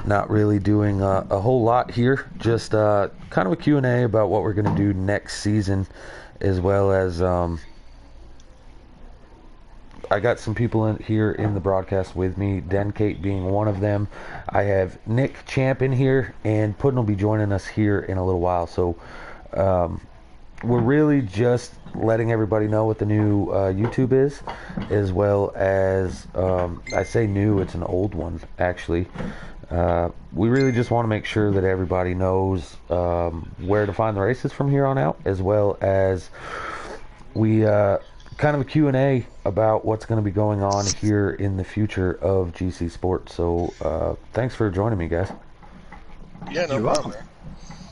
Not really doing a whole lot here. Just kind of a Q&A about what we're going to do next season, as well as I got some people here in the broadcast with me, Designate being one of them. I have Nick Champ in here, and Puddin will be joining us here in a little while. So we're really just letting everybody know what the new YouTube is, as well as, I say new, it's an old one, actually. We really just want to make sure that everybody knows where to find the races from here on out, as well as we kind of a Q&A about what's going to be going on here in the future of GC Sports. So thanks for joining me, guys. Yeah, no problem.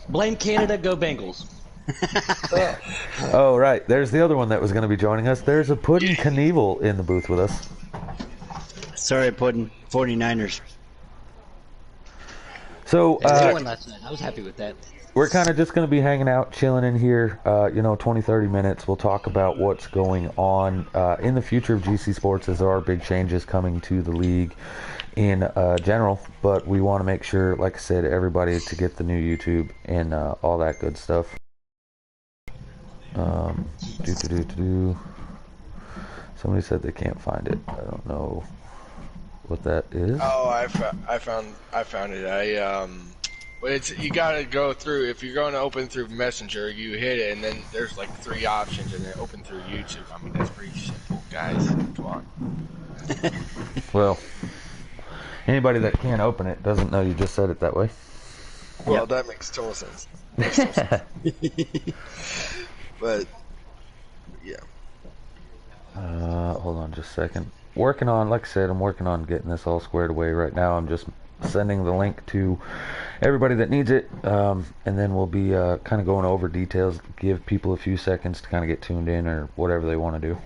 Blame Canada, go Bengals. Oh, right. There's the other one that was going to be joining us. There's a Puddin Knievel in the booth with us. Sorry, Puddin. 49ers. So I won last night. I was happy with that. we're kind of just going to be hanging out, chilling in here, 20, 30 minutes. We'll talk about what's going on in the future of GC Sports, as there are big changes coming to the league in general. But we want to make sure, like I said, everybody to get the new YouTube and all that good stuff. Somebody said they can't find it. I don't know what that is. Oh, I found it. It's, you gotta go through, if you're going to open through Messenger, you hit it, and then there's like 3 options, and then open through YouTube. I mean, that's pretty simple, guys. Come on. Well, anybody that can't open it doesn't know you just said it that way. Well, Yep. that makes total sense. Makes total sense. But, yeah. Hold on just a second. Working on, like I said, I'm working on getting this all squared away right now. I'm just sending the link to everybody that needs it, and then we'll be kind of going over details, give people a few seconds to kind of get tuned in or whatever they want to do.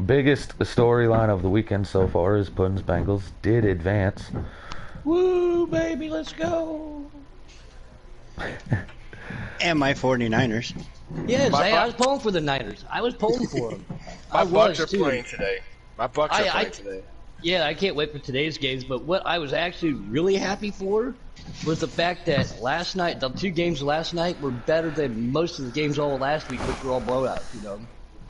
Biggest storyline of the weekend so far is Puddin's Bengals did advance. Woo, baby, let's go. And my 49ers. Yes, I was pulling for the Niners. I was pulling for them. My Bucks are playing today. My Bucks are playing today. Yeah, I can't wait for today's games, but what I was actually really happy for was the fact that last night, the 2 games last night were better than most of the games all last week, which were all blowouts,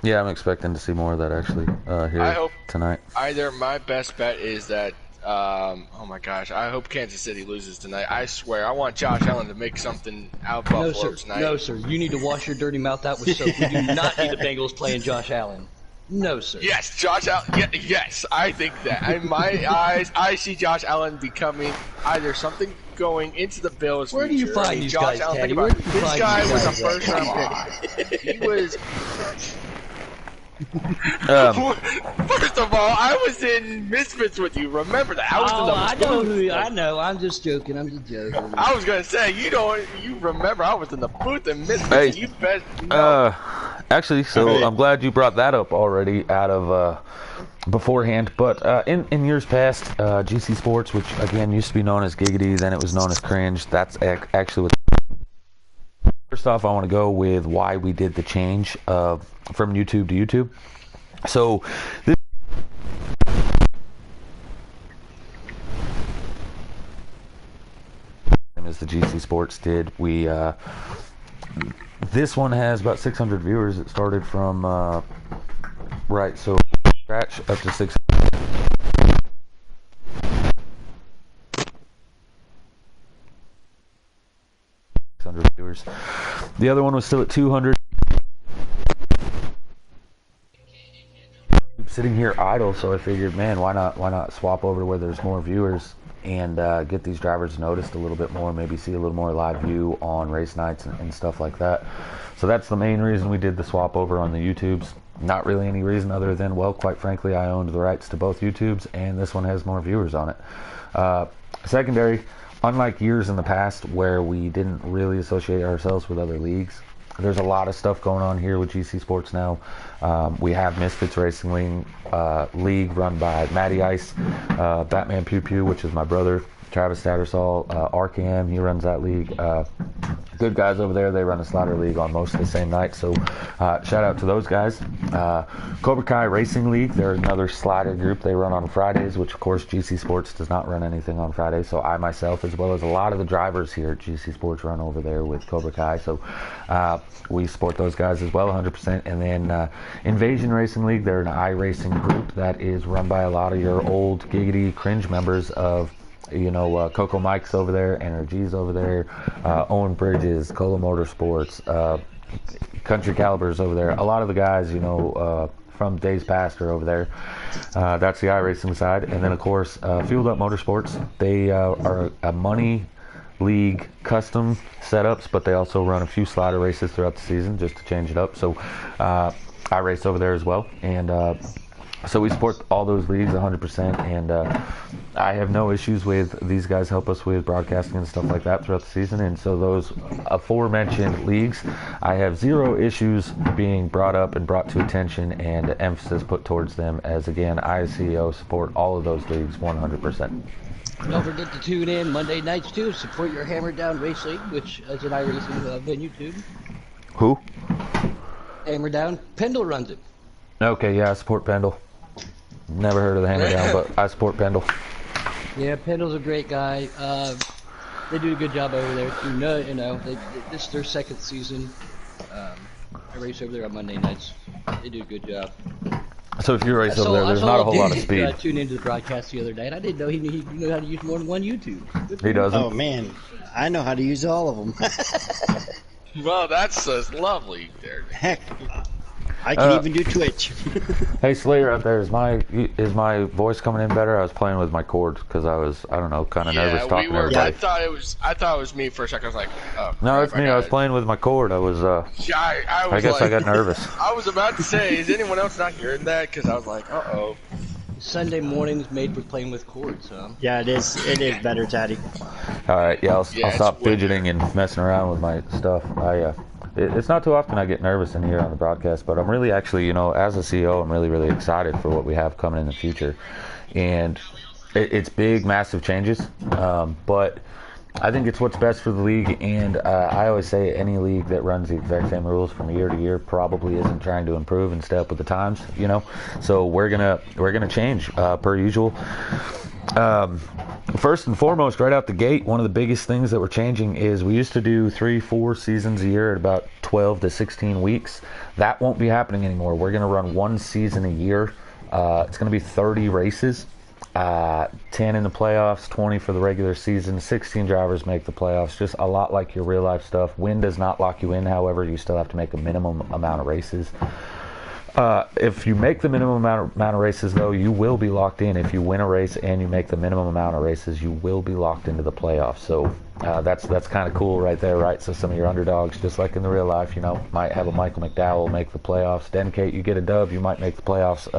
Yeah, I'm expecting to see more of that actually here tonight. Either my best bet is that, oh my gosh, I hope Kansas City loses tonight. I swear, I want Josh Allen to make something out of Buffalo tonight. No, sir. You need to wash your dirty mouth out with soap. We do not need the Bengals playing Josh Allen. No, sir. Yes, Josh Allen. Yes, I think that. In my eyes, I see Josh Allen becoming either something going into the Bills. Where do you find these Josh guys, Allen, Teddy? think about it. This guy was a guys? first-round pick. He was. First of all, I was in Misfits with you. Remember that? I was in the I know. I'm just joking. I was gonna say you remember I was in the booth in Misfits. Hey, you best know. Actually, so I'm glad you brought that up already out of beforehand. But in years past, GC Sports, which again used to be known as Giggity, then it was known as Cringe. That's actually what. First off, I want to go with why we did the change from YouTube to YouTube. So this as the GC Sports did, we this one has about 600 viewers. It started from right, so scratch up to 600 viewers. The other one was still at 200. Sitting here idle, so I figured, man, why not swap over to where there's more viewers and get these drivers noticed a little bit more, maybe see a little more live view on race nights and stuff like that. So that's the main reason we did the swap over on the YouTubes. Not really any reason other than, well, quite frankly, I owned the rights to both YouTubes, and this one has more viewers on it. Secondary, unlike years in the past where we didn't really associate ourselves with other leagues, there's a lot of stuff going on here with GC Sports now. We have Misfits Racing League run by Matty Ice, Batman Pew Pew, which is my brother, Travis Tattersall, RKM, he runs that league. Good guys over there. They run a slaughter league on most of the same night. So shout out to those guys. Cobra Kai Racing League, they're another slider group. They run on Fridays, which of course GC Sports does not run anything on Fridays. So I myself, as well as a lot of the drivers here at GC Sports, run over there with Cobra Kai. So we support those guys as well, 100%. And then Invasion Racing League, they're an iRacing group that is run by a lot of your old Giggity Cringe members of, Coco Mike's over there, NRG's over there, Owen Bridges, Cola Motorsports, Country Calibers over there. A lot of the guys, from days past are over there. That's the iRacing side. And then, of course, Fueled Up Motorsports. They are a money league custom setups, but they also run a few slider races throughout the season just to change it up. So I race over there as well. And so we support all those leagues 100%, and I have no issues with these guys help us with broadcasting and stuff like that throughout the season. And so those aforementioned leagues, I have zero issues being brought up and brought to attention and emphasis put towards them, as again, I as CEO support all of those leagues 100%. Don't forget to tune in Monday nights too. Support your Hammer Down Race League, which is an iRacing venue too. Who? Hammer Down. Pendle runs it. Okay, yeah, I support Pendle. Never heard of the Hammer Down, but I support Pendle. Yeah, Pendle's a great guy. They do a good job over there. This is their second season. I race over there on Monday nights. They do a good job. So if you race over there, there's not a whole lot of speed. I tuned into the broadcast the other day, and I didn't know he knew how to use more than one YouTube. He doesn't. Oh man, I know how to use all of them. Well, that's lovely there. Heck, I can even do Twitch. Hey Slayer out there, is my voice coming in better? I was playing with my cords because I was, I don't know, kind of nervous talking to everybody. I thought it was me for a second. I was like, oh, no, it's me. I was playing with my cord. I was I guess I got nervous. I was about to say, is anyone else not hearing that? Because I was like, uh-oh. Sunday morning's made for playing with cords, huh? Yeah, it is. It is better, Taddy. All right, I'll stop fidgeting and messing around with my stuff. It's not too often I get nervous in here on the broadcast, but I'm really actually, as a CEO, I'm really, really excited for what we have coming in the future. And it's big, massive changes, but I think it's what's best for the league. And I always say any league that runs the exact same rules from year to year probably isn't trying to improve and stay up with the times, So we're gonna change per usual. First and foremost, right out the gate, one of the biggest things that we're changing is we used to do 3-4 seasons a year at about 12 to 16 weeks. That won't be happening anymore. We're going to run one season a year. It's going to be 30 races, 10 in the playoffs, 20 for the regular season, 16 drivers make the playoffs, just a lot like your real life stuff. Win does not lock you in, however, you still have to make a minimum amount of races. If you make the minimum amount of races, though, you will be locked in. If you win a race and you make the minimum amount of races, you will be locked into the playoffs. So that's kind of cool right there, right? So some of your underdogs, just like in the real life, might have a Michael McDowell make the playoffs. Designate, you get a dub, you might make the playoffs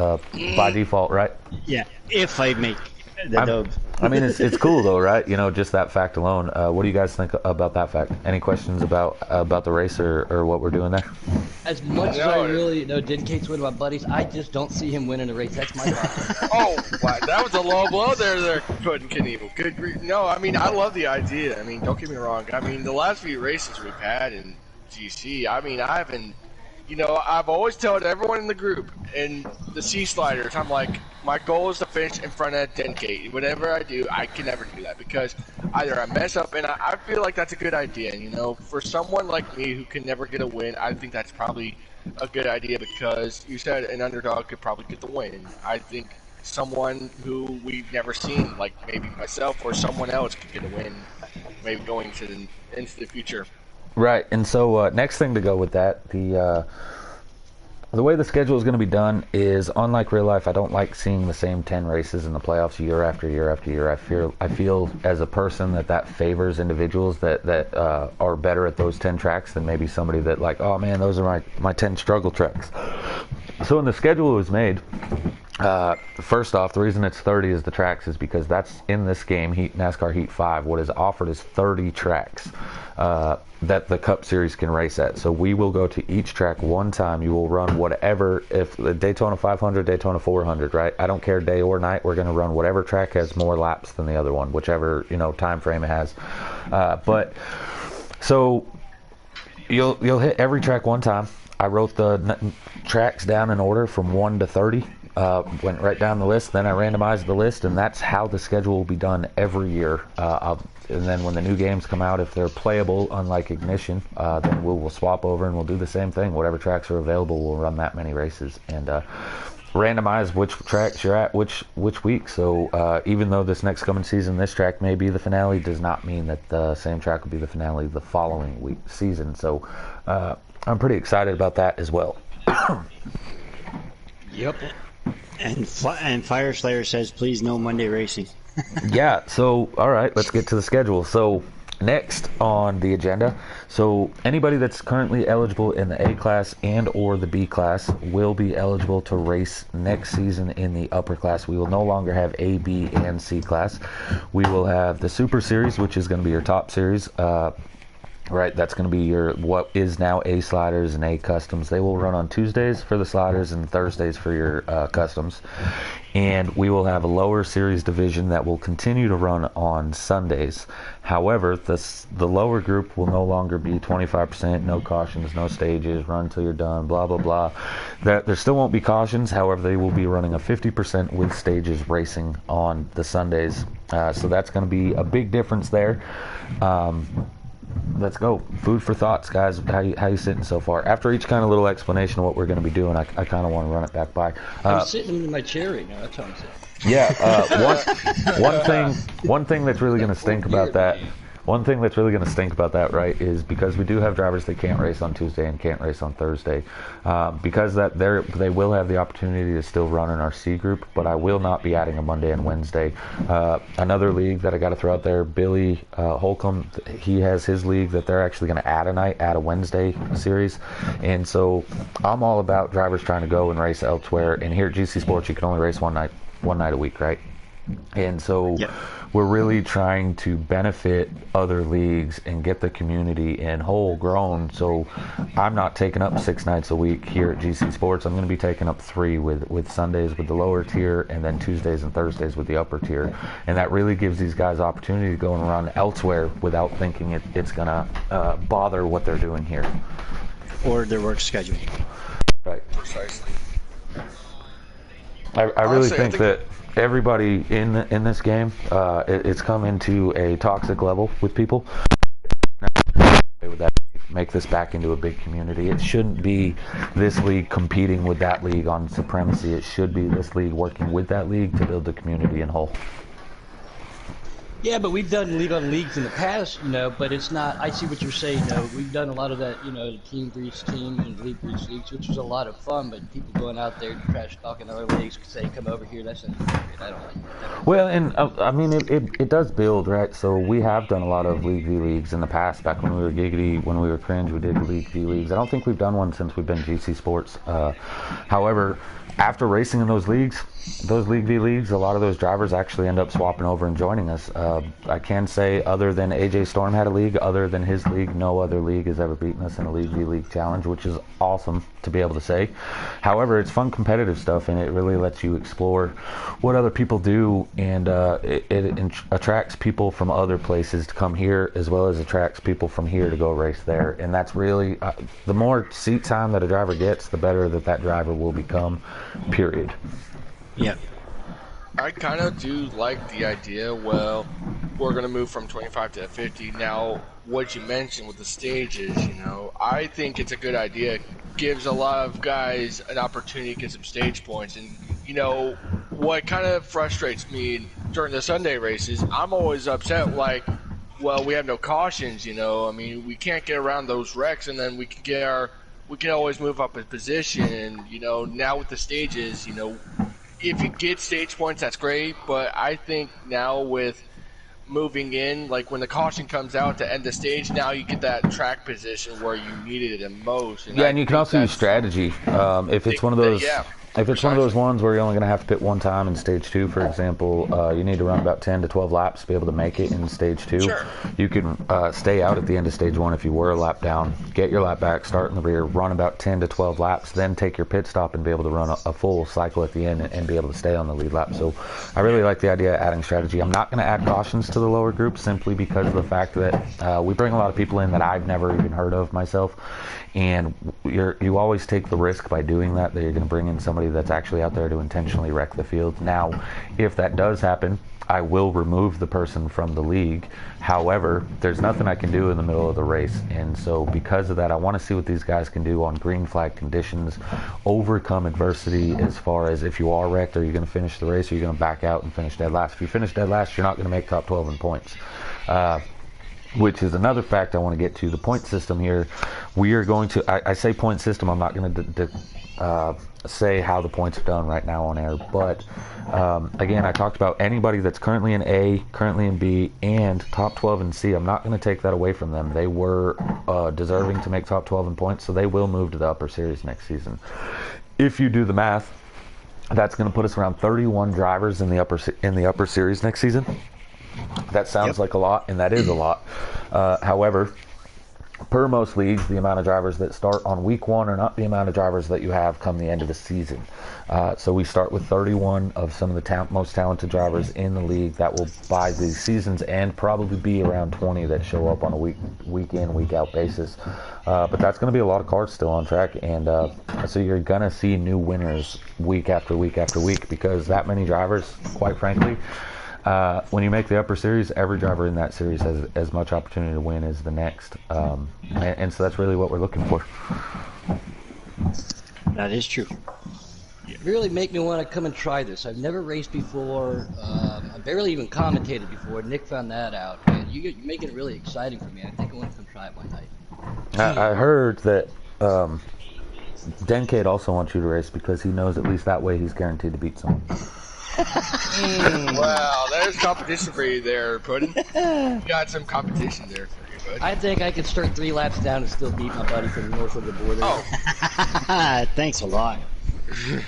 by default, right? Yeah, if I make the dub. I mean, it's cool though, right? Just that fact alone. What do you guys think about that fact? Any questions about the race or what we're doing there? As much as I really Dedicate's one of my buddies, I just don't see him winning a race. That's my problem. Oh, wow, that was a low blow there, Puddin' Knievel. Good grief. No, I mean, I love the idea. I mean, don't get me wrong. I mean, the last few races we've had in GC, I mean, I haven't, I've always told everyone in the group, in the C sliders, I'm like, my goal is to finish in front of Designate. Whatever I do, I can never do that because either I mess up, and I feel like that's a good idea. For someone like me who can never get a win, I think that's probably a good idea because you said an underdog could probably get the win. I think someone who we've never seen, like maybe myself or someone else, could get a win, maybe going into the future. Right, and so next thing to go with that, the way the schedule is going to be done is, unlike real life, I don't like seeing the same 10 races in the playoffs year after year after year. I feel as a person that favors individuals that are better at those 10 tracks than maybe somebody that like, oh man, those are my 10 struggle tracks. So when the schedule was made, First off, the reason it's 30 is the tracks is because that's in this game, NASCAR Heat 5. What is offered is 30 tracks that the Cup Series can race at. So we will go to each track one time. You will run whatever, if the Daytona 500, Daytona 400, right? I don't care day or night. We're going to run whatever track has more laps than the other one, whichever time frame it has. So you'll hit every track one time. I wrote the tracks down in order from 1 to 30. Went right down the list, then I randomized the list, and that's how the schedule will be done every year. And then when the new games come out, if they're playable, unlike Ignition, then we'll swap over and we'll do the same thing. Whatever tracks are available, we'll run that many races and randomize which tracks you're at which week. So even though this next coming season, this track may be the finale, does not mean that the same track will be the finale the following season. So I'm pretty excited about that as well. Yep. And Fire Slayer says, please no Monday racing. Yeah, so all right, let's get to the schedule. So next on the agenda, so anybody that's currently eligible in the A class and or the B class will be eligible to race next season in the upper class. We will no longer have A, B, and C class. We will have the Super Series, which is going to be your top series. Right, that's going to be your what is now A sliders and A customs. They will run on Tuesdays for the sliders and Thursdays for your customs. And we will have a lower series division that will continue to run on Sundays. However, the lower group will no longer be 25%, no cautions, no stages, run till you're done, blah, blah, blah. There still won't be cautions. However, they will be running a 50% with stages racing on the Sundays. So that's going to be a big difference there. Let's go. Food for thoughts, guys. How you sitting so far? After each kind of little explanation of what we're going to be doing, I kind of want to run it back by. I'm sitting in my chair right now. That's how I'm sitting. Yeah. One thing that's really going to stink about that. One thing that's really going to stink about that, right, is because we do have drivers that can't race on Tuesday and can't race on Thursday. Because that they will have the opportunity to still run in our C group, but I will not be adding a Monday and Wednesday. Another league that I got to throw out there, Billy Holcomb, he has his league that they're actually going to add a Wednesday series. And so I'm all about drivers trying to go and race elsewhere. And here at GC Sports, you can only race one night a week, right? And so we're really trying to benefit other leagues and get the community in whole grown. So I'm not taking up 6 nights a week here at GC Sports. I'm going to be taking up 3 with Sundays with the lower tier and then Tuesdays and Thursdays with the upper tier. And that really gives these guys opportunity to go and run elsewhere without thinking it's going to bother what they're doing here. Or their work schedule. Right. Precisely. I really think that everybody in this game, it's come into a toxic level with people. With that, make this back into a big community. It shouldn't be this league competing with that league on supremacy. It should be this league working with that league to build the community in whole. Yeah, but we've done league on leagues in the past, but it's not. I see what you're saying, We've done a lot of that, team breach teams and league breach leagues, which was a lot of fun, but people going out there and trash talking other leagues, say, come over here, that's not appropriate. I don't like that. Well, and I mean, it does build, right? So we have done a lot of League V leagues in the past. Back when we were Giggity, when we were Cringe, we did League V leagues. I don't think we've done one since we've been GC Sports. However, after racing in those leagues, those League V leagues, a lot of those drivers actually end up swapping over and joining us. I can say, other than AJ Storm had a league, other than his league, no other league has ever beaten us in a League V league challenge, which is awesome to be able to say. However, it's fun competitive stuff, and it really lets you explore what other people do, and it attracts people from other places to come here, as well as attracts people from here to go race there. And that's really, the more seat time that a driver gets, the better that driver will become, period. Yep. I kind of do like the idea, well, we're going to move from 25 to 50. Now, what you mentioned with the stages, I think it's a good idea. It gives a lot of guys an opportunity to get some stage points. And, what kind of frustrates me during the Sunday races, I'm always upset, well, we have no cautions, I mean, we can't get around those wrecks, and then we can always move up a position. And, now with the stages, if you get stage points, that's great, but I think now with moving in, when the caution comes out to end the stage, now you get that track position where you needed it the most. And you can also use strategy. If it's one of those, If it's one of those ones where you're only going to have to pit one time in stage 2, for example, you need to run about 10 to 12 laps to be able to make it in stage 2. Sure. You can stay out at the end of stage 1 if you were a lap down, get your lap back, start in the rear, run about 10 to 12 laps, then take your pit stop and be able to run a full cycle at the end and be able to stay on the lead lap. So I really like the idea of adding strategy. I'm not going to add cautions to the lower group simply because of the fact that we bring a lot of people in that I've never even heard of myself. And you always take the risk by doing that you're going to bring in somebody that's actually out there to intentionally wreck the field. Now, if that does happen, I will remove the person from the league. However, there's nothing I can do in the middle of the race. And so because of that, I want to see what these guys can do on green flag conditions, overcome adversity as far as if you are wrecked, are you going to finish the race or are you going to back out and finish dead last? If you finish dead last, you're not going to make top 12 in points. Which is another fact I want to get to. The point system here, we are going to, I say point system, I'm not going to say how the points are done right now on air, but again, I talked about anybody that's currently in A, currently in B, and top 12 in C. I'm not going to take that away from them. They were deserving to make top 12 in points, so they will move to the upper series next season. If you do the math, that's going to put us around 31 drivers in the upper series next season. That sounds like a lot, and that is a lot. However, per most leagues, the amount of drivers that start on week 1 are not the amount of drivers that you have come the end of the season. So we start with 31 of some of the most talented drivers in the league. That will buy the seasons and probably be around 20 that show up on a week in, week out basis. But that's going to be a lot of cars still on track, and so you're going to see new winners week after week after week because that many drivers, quite frankly, when you make the upper series, every driver in that series has as much opportunity to win as the next. And so that's really what we're looking for. That is true. Really make me want to come and try this. I've never raced before. I've barely even commentated before. Nick found that out. And you're making it really exciting for me. I think I want to come try it one night. I heard that Designate also wants you to race because he knows at least that way he's guaranteed to beat someone. Well, there's competition for you there, Puddin'. You got some competition there for you, bud. I think I could start 3 laps down and still beat my buddy from north of the border. Oh. Thanks a lot.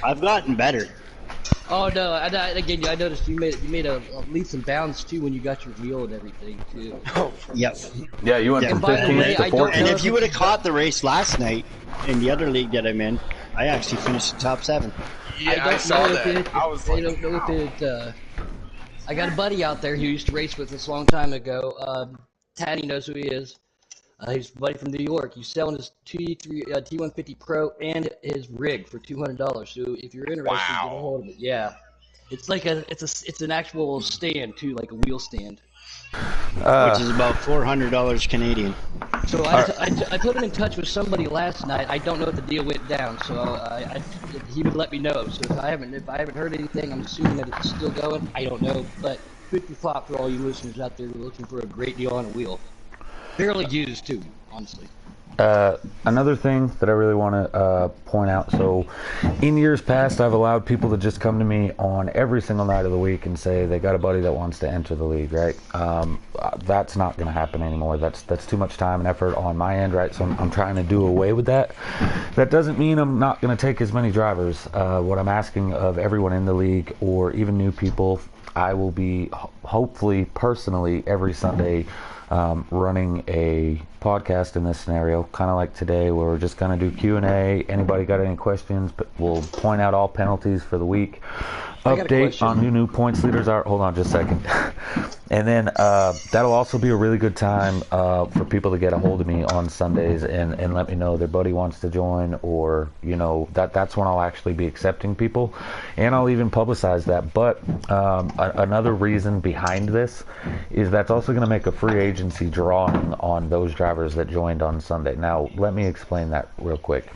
I've gotten better. Oh no! Again, I noticed you made a leaps and bounds too when you got your wheel and everything too. Yep. Yeah, you went Yeah. from And by the 15 way, to I don't 14. And if you would have caught the race last night in the other league that I'm in, I actually finished the top 7. Yeah, I saw that. I was I like, don't know if it. I got a buddy out there who used to race with us a long time ago. Taddy knows who he is. He's a buddy from New York. He's selling his T150 Pro and his rig for $200. So if you're interested, get a hold of it. Yeah, it's like it's an actual stand too, like a wheel stand. Which is about $400 Canadian. So I put him in touch with somebody last night. I don't know if the deal went down, so he would let me know. So if I haven't heard anything, I'm assuming that it's still going. I don't know, but food for thought for all you listeners out there who are looking for a great deal on a wheel. Barely used too, honestly. Another thing that I really want to point out, so in years past I've allowed people to just come to me on every single night of the week and say they got a buddy that wants to enter the league, right? That's not going to happen anymore. That's too much time and effort on my end, right? So I'm trying to do away with that. That doesn't mean I'm not going to take as many drivers. What I'm asking of everyone in the league or even new people, I will be hopefully personally every Sunday running a podcast in this scenario, kind of like today, where we're just going to do Q&A. Anybody got any questions? But we'll point out all penalties for the week. Update on who new points leaders are. Hold on just a second. And then that'll also be a really good time for people to get a hold of me on Sundays and let me know their buddy wants to join, or that's when I'll actually be accepting people, and I'll even publicize that. But another reason behind this is that's also going to make a free agency drawing on those drivers that joined on Sunday. Now let me explain that real quick.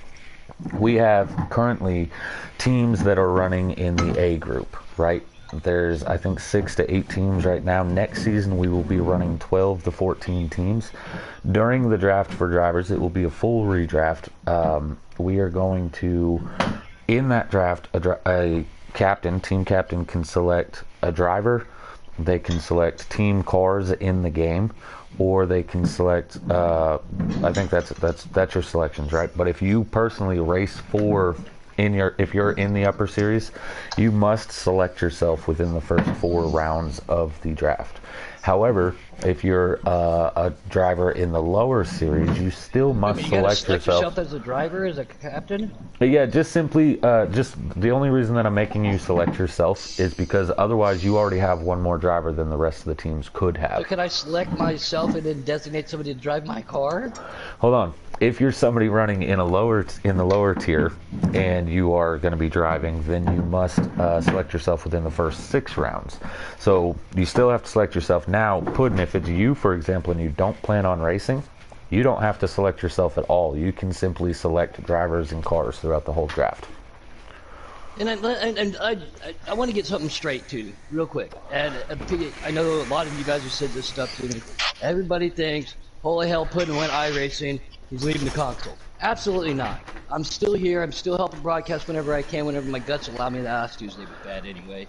We have currently teams that are running in the A group, right? There's, I think, 6 to 8 teams right now. Next season, we will be running 12 to 14 teams. During the draft for drivers, it will be a full redraft. We are going to, in that draft, a team captain can select a driver. They can select team cars in the game, or they can select, I think that's your selections, right? But if you personally race for if you're in the upper series, you must select yourself within the first 4 rounds of the draft. However, if you're a driver in the lower series, you still must select yourself as a driver, as a captain. Yeah, just simply, just the only reason that I'm making you select yourself is because otherwise you already have one more driver than the rest of the teams could have. So can I select myself and then designate somebody to drive my car? Hold on. If you're somebody running in the lower tier and you are going to be driving, then you must select yourself within the first 6 rounds. So you still have to select yourself. Now, Puddin', if it's you, for example, and you don't plan on racing, you don't have to select yourself at all. You can simply select drivers and cars throughout the whole draft. And I want to get something straight too, real quick. And I know a lot of you guys have said this stuff to me. Everybody thinks, holy hell, Puddin' went iRacing, he's leaving the console. Absolutely not. I'm still here. I'm still helping broadcast whenever I can, whenever my guts allow me to. Last Tuesday was bad anyway.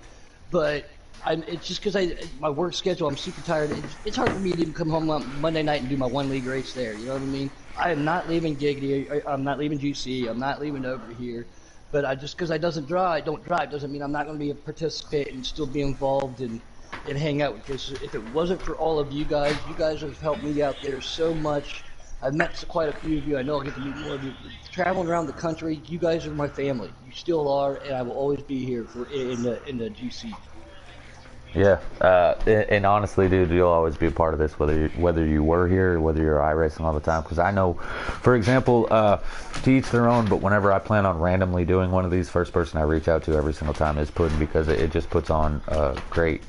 But it's just because my work schedule, I'm super tired. It's hard for me to even come home on Monday night and do my 1 league race there. You know what I mean? I am not leaving Giggity. I'm not leaving GC. I'm not leaving over here. But just because I don't drive doesn't mean I'm not going to be a participant and still be involved and hang out. Because if it wasn't for all of you guys have helped me out there so much. I've met quite a few of you. I know I'll get to meet more of you. Traveling around the country, you guys are my family. You still are, and I will always be here in the GC. Yeah, and honestly, dude, you'll always be a part of this, whether you were here or whether you're iRacing all the time. Because I know, for example, to each their own, but whenever I plan on randomly doing one of these, first person I reach out to every single time is Puddin', because it just puts on a great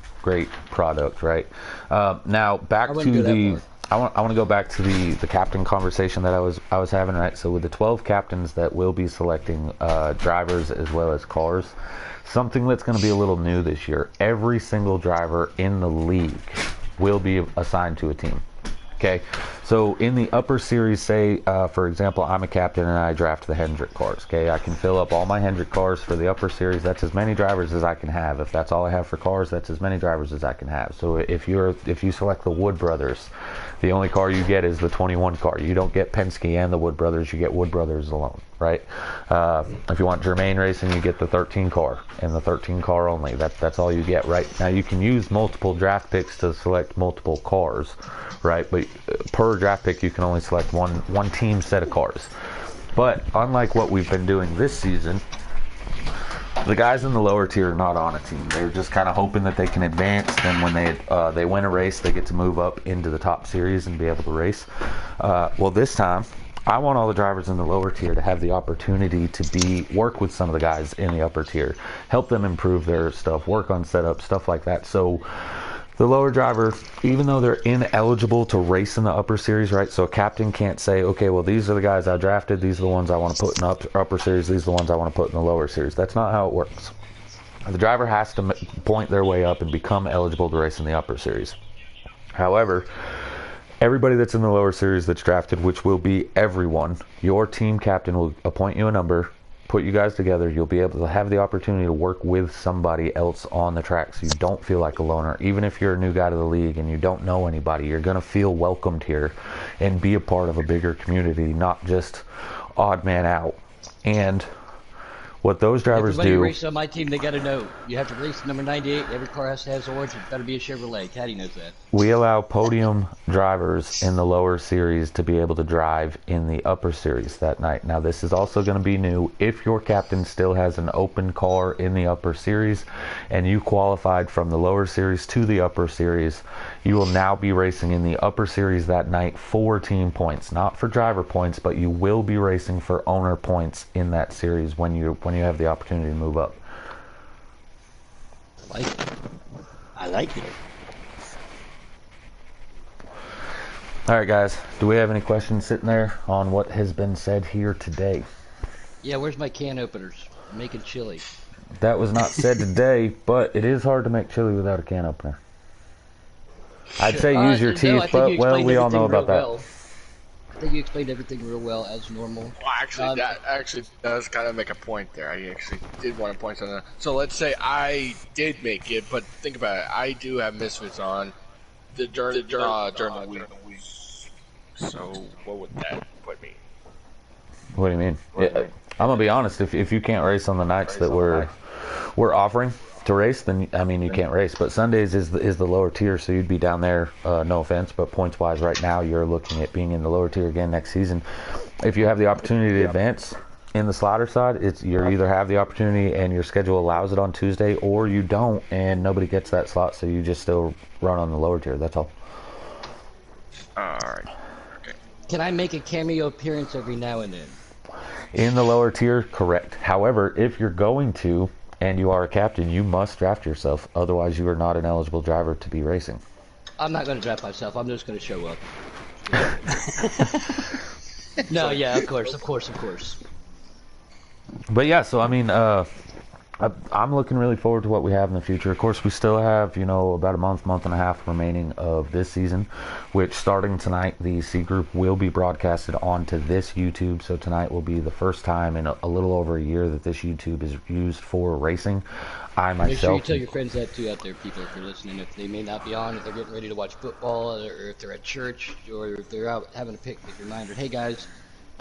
product, right? Now back to the. I want to go back to the captain conversation that I was having, right? So with the 12 captains that will be selecting drivers as well as cars, something that's going to be a little new this year, every single driver in the league will be assigned to a team. Okay, so in the upper series, say, for example, I'm a captain and I draft the Hendrick cars. Okay, I can fill up all my Hendrick cars for the upper series. That's as many drivers as I can have. If that's all I have for cars, that's as many drivers as I can have. So if you select the Wood Brothers, the only car you get is the 21 car. You don't get Penske and the Wood Brothers. You get Wood Brothers alone, right? If you want Germain Racing, you get the 13 car and the 13 car only. That's all you get, right? Now you can use multiple draft picks to select multiple cars, right? But per draft pick, you can only select one team set of cars. But unlike what we've been doing this season, the guys in the lower tier are not on a team. They're just kind of hoping that they can advance. Then when they win a race, they get to move up into the top series and be able to race. Well, this time, I want all the drivers in the lower tier to have the opportunity to work with some of the guys in the upper tier, help them improve their stuff, work on setup, stuff like that. So the lower driver, even though they're ineligible to race in the upper series, right? So a captain can't say, okay, well, these are the guys I drafted. These are the ones I want to put in the upper series. These are the ones I want to put in the lower series. That's not how it works. The driver has to point their way up and become eligible to race in the upper series. However, everybody that's in the lower series that's drafted, which will be everyone, your team captain will appoint you a number, put you guys together. You'll be able to have the opportunity to work with somebody else on the track, so you don't feel like a loner. Even if you're a new guy to the league and you don't know anybody, you're going to feel welcomed here and be a part of a bigger community, not just odd man out. And what those drivers Everybody do. races on my team, they got to know. You have to race number 98. Every car has to have orange. It's got to be a Chevrolet. Caddy knows that. We allow podium drivers in the lower series to be able to drive in the upper series that night. Now, this is also going to be new. If your captain still has an open car in the upper series and you qualified from the lower series to the upper series, you will now be racing in the upper series that night for team points, not for driver points, but you will be racing for owner points in that series when you have the opportunity to move up. I like it. All right, guys. Do we have any questions sitting there on what has been said here today? Yeah, where's my can openers? I'm making chili. That was not said today, but it is hard to make chili without a can opener. I'd say use your teeth, but, well, we all know about that. Well. I think you explained everything real well, as normal. Well, actually, that actually does kind of make a point there. I actually did want to point something out. So let's say I did make it, but think about it. I do have misfits on during the week. So what would that put me? What do you mean? I'm gonna be honest. If you can't race on the nights that we're offering to race, then I mean you can't race. But Sundays is the lower tier, so you'd be down there. No offense, but points wise, right now you're looking at being in the lower tier again next season. If you have the opportunity to advance in the slider side, it's you either have the opportunity and your schedule allows it on Tuesday, or you don't and nobody gets that slot, so you just still run on the lower tier. That's all. All right. Can I make a cameo appearance every now and then? In the lower tier, correct. However, if you're going to and you are a captain, you must draft yourself. Otherwise, you are not an eligible driver to be racing. I'm not going to draft myself. I'm just going to show up. No, yeah, of course. But yeah, so I mean, I'm looking really forward to what we have in the future. Of course, we still have, about a month and a half remaining of this season, which starting tonight, the C Group will be broadcasted onto this YouTube. So tonight will be the first time in a little over a year that this YouTube is used for racing. I myself... Make sure you tell your friends that too out there, people, if they're listening. If they may not be on, if they're getting ready to watch football, or if they're at church, or if they're out having a picnic, reminder, hey guys,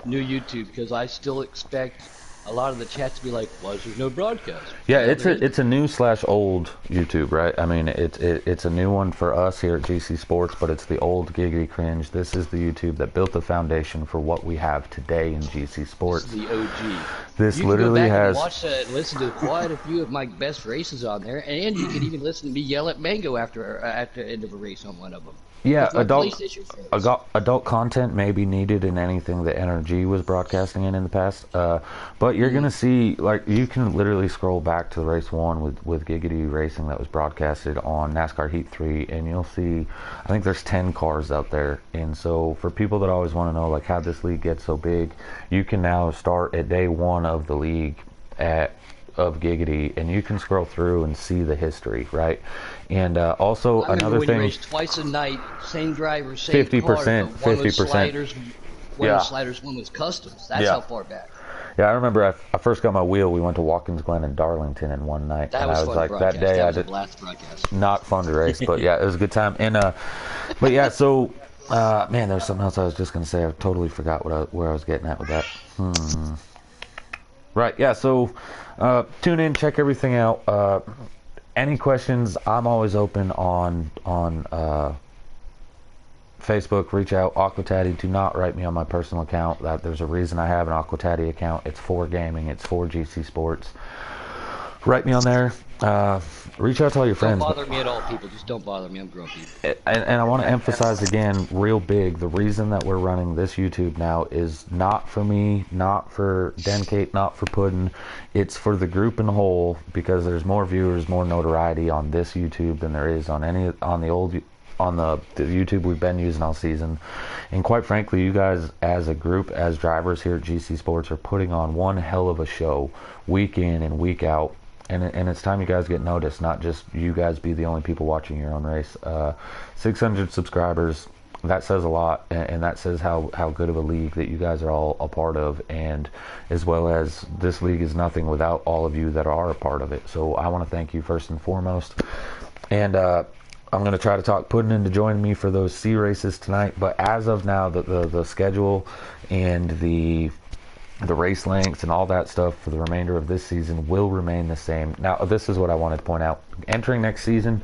new YouTube, because I still expect a lot of the chats to be like, why is there no broadcast? Yeah, it's a new/old YouTube, right? I mean, it's a new one for us here at GC Sports, but it's the old Giggity Cringe. This is the YouTube that built the foundation for what we have today in GC Sports. This is the OG. This you literally can go back has... and watch and listen to quite a few of my best races on there, and you can even listen to me yell at Mango after the end of a race on one of them. Yeah, adult content may be needed in anything that NRG was broadcasting in the past, but you're going to see, like, you can literally scroll back to race 1 with Giggity Racing that was broadcasted on NASCAR Heat 3, and you'll see, I think there's 10 cars out there. And so for people that always want to know, like, how this league gets so big, you can now start at day 1 of the league of Giggity, and you can scroll through and see the history, right? And also another thing, race twice a night, same driver, same 50%, cars, 50%. One was sliders, one was customs. That's how far back. Yeah, I remember I first got my wheel. We went to Watkins Glen and Darlington in one night, that and was I was like, broadcast. that day that I did blast broadcast. Not fun to race, but yeah, it was a good time. And but yeah, so man, there was something else I was just gonna say. I totally forgot where I was getting at with that. Right, yeah. So tune in, check everything out. Any questions? I'm always open on Facebook. Reach out, Aquataddy. Do not write me on my personal account. There's a reason I have an Aquataddy account. It's for gaming. It's for GC Sports. Write me on there. Reach out to all your friends. Don't bother me at all, people. Just don't bother me. I'm grumpy. And I want to emphasize again, real big, the reason that we're running this YouTube now is not for me, not for Designate, not for Puddin'. It's for the group in the whole, because there's more viewers, more notoriety on this YouTube than there is on the YouTube we've been using all season. And quite frankly, you guys as a group, as drivers here at GC Sports, are putting on one hell of a show week in and week out. And it's time you guys get noticed, not just you guys be the only people watching your own race. 600 subscribers, that says a lot, and that says how good of a league that you guys are all a part of, and as well as this league is nothing without all of you that are a part of it. So I want to thank you first and foremost. And I'm going to try to talk Puddin' into joining me for those C races tonight. But as of now, the schedule and the race lengths and all that stuff for the remainder of this season will remain the same. Now, this is what I wanted to point out. Entering next season,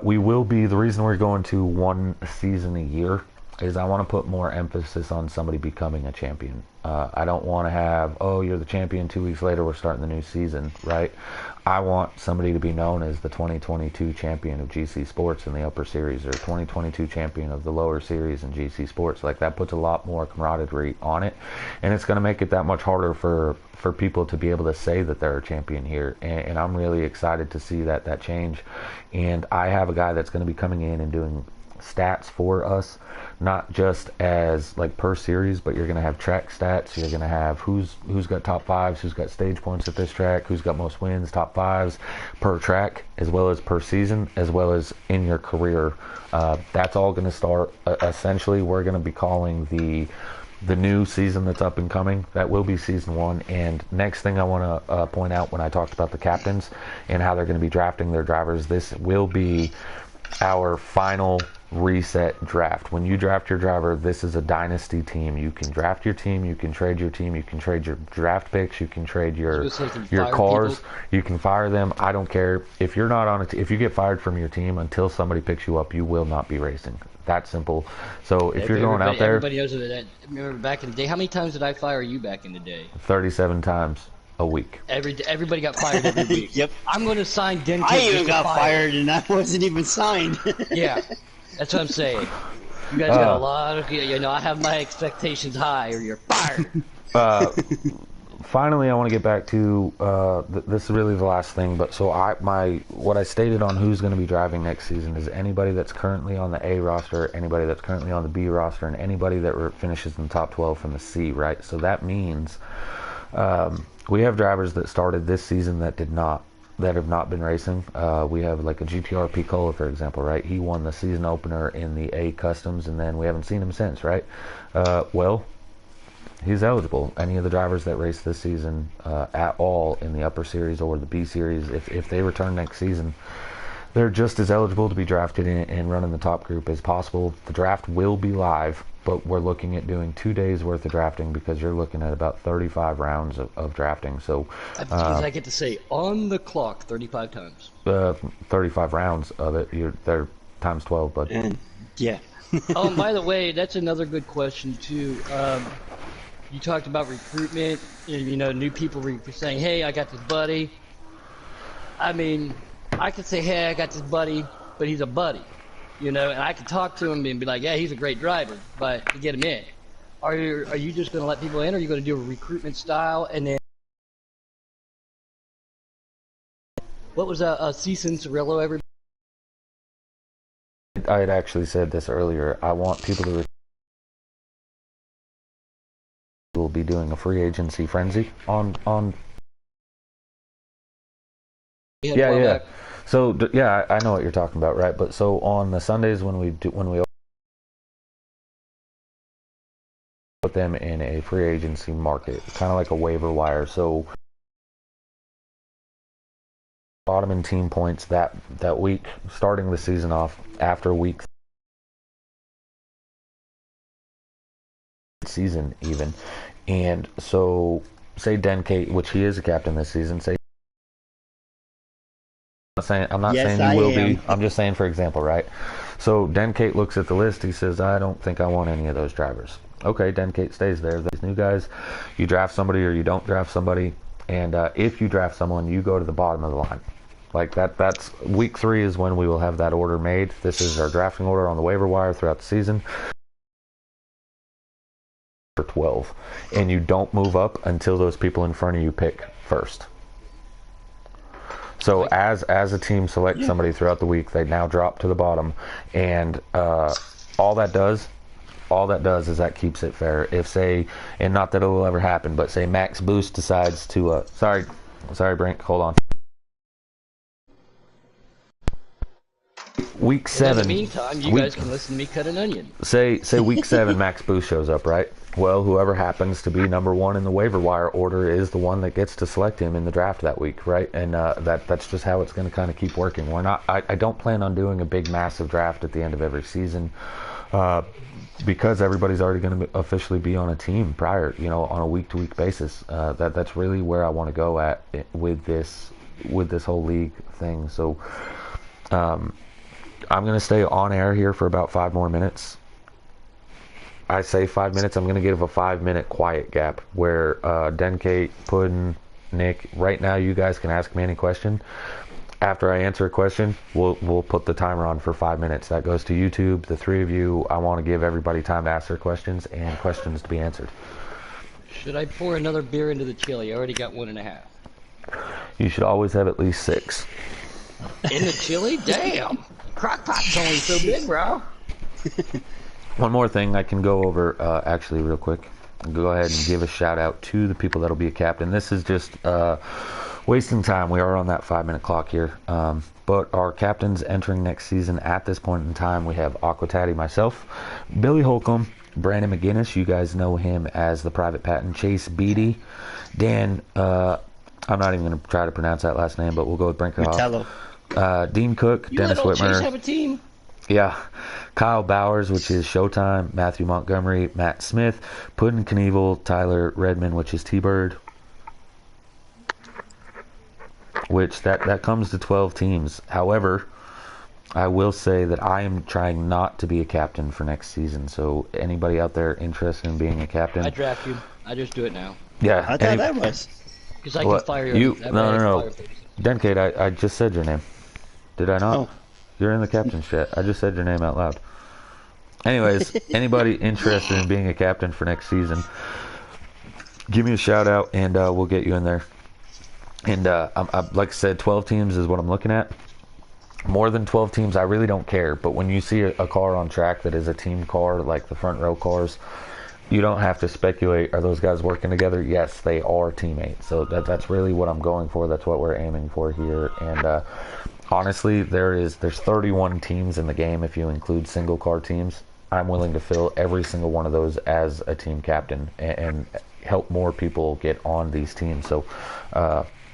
we will be, the reason we're going to one season a year is I want to put more emphasis on somebody becoming a champion. I don't want to have, oh, you're the champion, 2 weeks later we're starting the new season, right? I want somebody to be known as the 2022 champion of GC Sports in the upper series, or 2022 champion of the lower series in GC Sports. Like, that puts a lot more camaraderie on it, and it's going to make it that much harder for people to be able to say that they're a champion here. And I'm really excited to see that change. And I have a guy that's going to be coming in and doing stats for us, not just as like per series, but you're going to have track stats. You're going to have who's got top fives, who's got stage points at this track, who's got most wins, top fives per track, as well as per season, as well as in your career. That's all going to start, essentially, we're going to be calling the new season that's up and coming. That will be season 1. And next thing I want to point out, when I talked about the captains and how they're going to be drafting their drivers, this will be our final reset draft. When you draft your driver, this is a dynasty team. You can draft your team, you can trade your team, you can trade your draft picks, you can trade your cars, people. you can fire them. I don't care if you're not on if you get fired from your team until somebody picks you up, you will not be racing. That simple. So if you're going out there, everybody knows that. Remember back in the day, how many times did I fire you back in the day? 37 times a week. Everybody got fired every week. Yep. I'm going to sign Den. I even got fired and I wasn't even signed. Yeah, that's what I'm saying. You guys got a lot of, I have my expectations high, or you're fired. Finally, I want to get back to this is really the last thing. But so what I stated on who's going to be driving next season is anybody that's currently on the A roster, anybody that's currently on the B roster, and anybody that finishes in the top 12 from the C. Right. So that means we have drivers that started this season that have not been racing. We have like a GTR Picola, for example, right? He won the season opener in the A Customs, and then we haven't seen him since, right? Well, he's eligible. Any of the drivers that race this season at all in the upper series or the B series, if they return next season, they're just as eligible to be drafted and run in the top group as possible. The draft will be live, but we're looking at doing 2 days worth of drafting because you're looking at about 35 rounds of drafting. So I get to say on the clock 35 times. 35 rounds of it. They're times 12, but yeah. Oh, by the way, that's another good question too. You talked about recruitment. New people saying, "Hey, I got this buddy." I mean, I could say, "Hey, I got this buddy," but he's a buddy. And I can talk to him and be like, "Yeah, he's a great driver," but to get him in, are you just going to let people in, or are you going to do a recruitment style? And then, what was a Cease Cirillo? I had actually said this earlier. I want people to. We'll be doing a free agency frenzy on. Yeah. So yeah, I know what you're talking about, right? But so on the Sundays when we put them in a free agency market, kind of like a waiver wire. So bottom in team points that week, starting the season off after week season even, and so say Designate, which he is a captain this season, say. I'm not saying you will be. I'm just saying, for example, right? So Designate looks at the list. He says, "I don't think I want any of those drivers." Okay, Designate stays there. These new guys, you draft somebody or you don't draft somebody, and if you draft someone, you go to the bottom of the line. Like that. That's week 3 is when we will have that order made. This is our drafting order on the waiver wire throughout the season. For 12, and you don't move up until those people in front of you pick first. So as a team selects somebody throughout the week, they now drop to the bottom, and all that does is that keeps it fair. If and not that it will ever happen, but say Max Boost decides to sorry Brink, hold on. Week 7. In the meantime, you guys can listen to me cut an onion. Say week 7, Max Boost shows up, right? Well, whoever happens to be number 1 in the waiver wire order is the one that gets to select him in the draft that week, right? And that's just how it's going to kind of keep working. I don't plan on doing a big, massive draft at the end of every season, because everybody's already going to officially be on a team prior, on a week-to-week basis. That's really where I want to go at with this whole league thing. So, I'm going to stay on air here for about 5 more minutes. I say 5 minutes. I'm going to give a 5-minute quiet gap where Designate, Puddin', Nick, right now you guys can ask me any question. After I answer a question, we'll put the timer on for 5 minutes. That goes to YouTube. The 3 of you, I want to give everybody time to ask their questions and questions to be answered. Should I pour another beer into the chili? I already got 1.5. You should always have at least 6. In the chili? Damn! Crock-pot's only so big, bro. One more thing I can go over, actually, real quick. Go ahead and give a shout out to the people that'll be a captain. This is just wasting time. We are on that 5-minute clock here. But our captains entering next season at this point in time, we have Aquatati, myself, Billy Holcomb, Brandon McGinnis. You guys know him as the Private Patent, Chase Beatty, Dan, I'm not even going to try to pronounce that last name, but we'll go with Brinkerhoff. Dean Cook, Dennis Whitmer. Chase have a team? Yeah, Kyle Bowers, which is Showtime, Matthew Montgomery, Matt Smith, Puddin' Knievel, Tyler Redmond, which is T-Bird, which that comes to 12 teams. However, I will say that I am trying not to be a captain for next season, so anybody out there interested in being a captain... I draft you. I just do it now. Yeah. I thought that was. Because I can fire you. No. Denkate, I just said your name. Did I not? Oh. You're in the captain's chat. I just said your name out loud. Anyways, anybody interested in being a captain for next season, give me a shout out and we'll get you in there. And I'm like I said, 12 teams is what I'm looking at. More than 12 teams, I really don't care. But when you see a car on track that is a team car, like the front row cars, you don't have to speculate, are those guys working together? Yes, they are teammates. So that's really what I'm going for. That's what we're aiming for here. And honestly, there's 31 teams in the game if you include single car teams. I'm willing to fill every single one of those as a team captain and help more people get on these teams. So,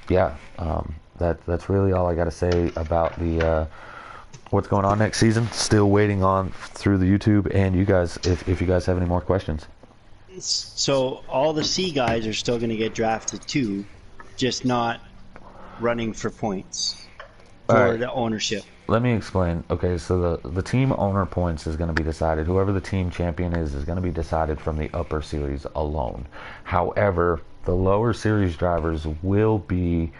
that's really all I got to say about the what's going on next season. Still waiting on through the YouTube and you guys, if you guys have any more questions. So all the C guys are still going to get drafted too, just not running for points for the ownership. Let me explain. Okay, so the team owner points is going to be decided. Whoever the team champion is going to be decided from the upper series alone. However, the lower series drivers will be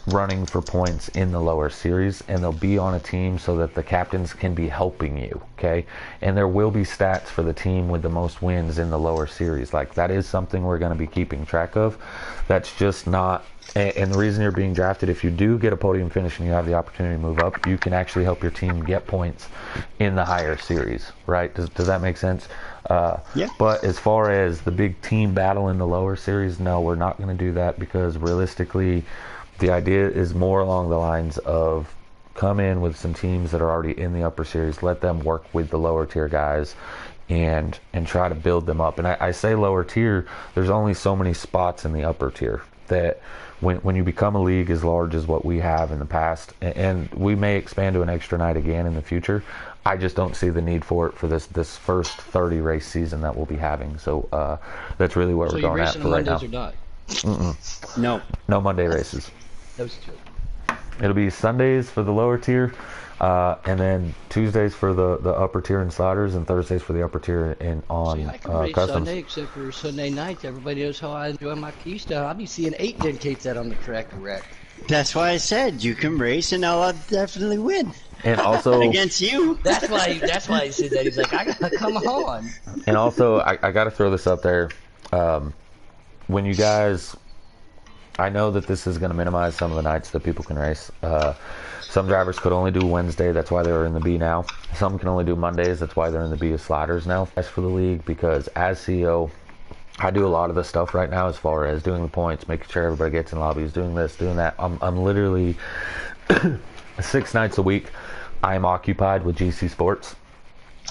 running for points in the lower series, and they'll be on a team so that the captains can be helping you, okay? And there will be stats for the team with the most wins in the lower series. Like, that is something we're going to be keeping track of. That's just not... And the reason you're being drafted, if you do get a podium finish and you have the opportunity to move up, you can actually help your team get points in the higher series, right? Does that make sense? Yeah. But as far as the big team battle in the lower series, no, we're not going to do that because realistically... The idea is more along the lines of come in with some teams that are already in the upper series, let them work with the lower tier guys and try to build them up. And I say lower tier, there's only so many spots in the upper tier that when you become a league as large as what we have in the past, and we may expand to an extra night again in the future, I just don't see the need for it for this first 30 race season that we'll be having. So that's really what we're going at for right now. So you racing on Mondays or No. not? No Monday races. That was true. It'll be Sundays for the lower tier, and then Tuesdays for the upper tier in sliders, and Thursdays for the upper tier on I can race customs. Sunday, except for Sunday nights. Everybody knows how I enjoy my Keystone. I'll be seeing 8 Dentates out on the track to wreck. That's why I said you can race, and I'll definitely win. And also against you. That's why he said that. He's like, I gotta come on. And also, I got to throw this up there. When you guys... I know that this is going to minimize some of the nights that people can race. Some drivers could only do Wednesday, that's why they're in the B now. Some can only do Mondays, that's why they're in the B as sliders now. That's for the league, because as CEO, I do a lot of the stuff right now as far as doing the points, making sure everybody gets in lobbies, doing this, doing that. I'm literally 6 nights a week, I'm occupied with GC Sports.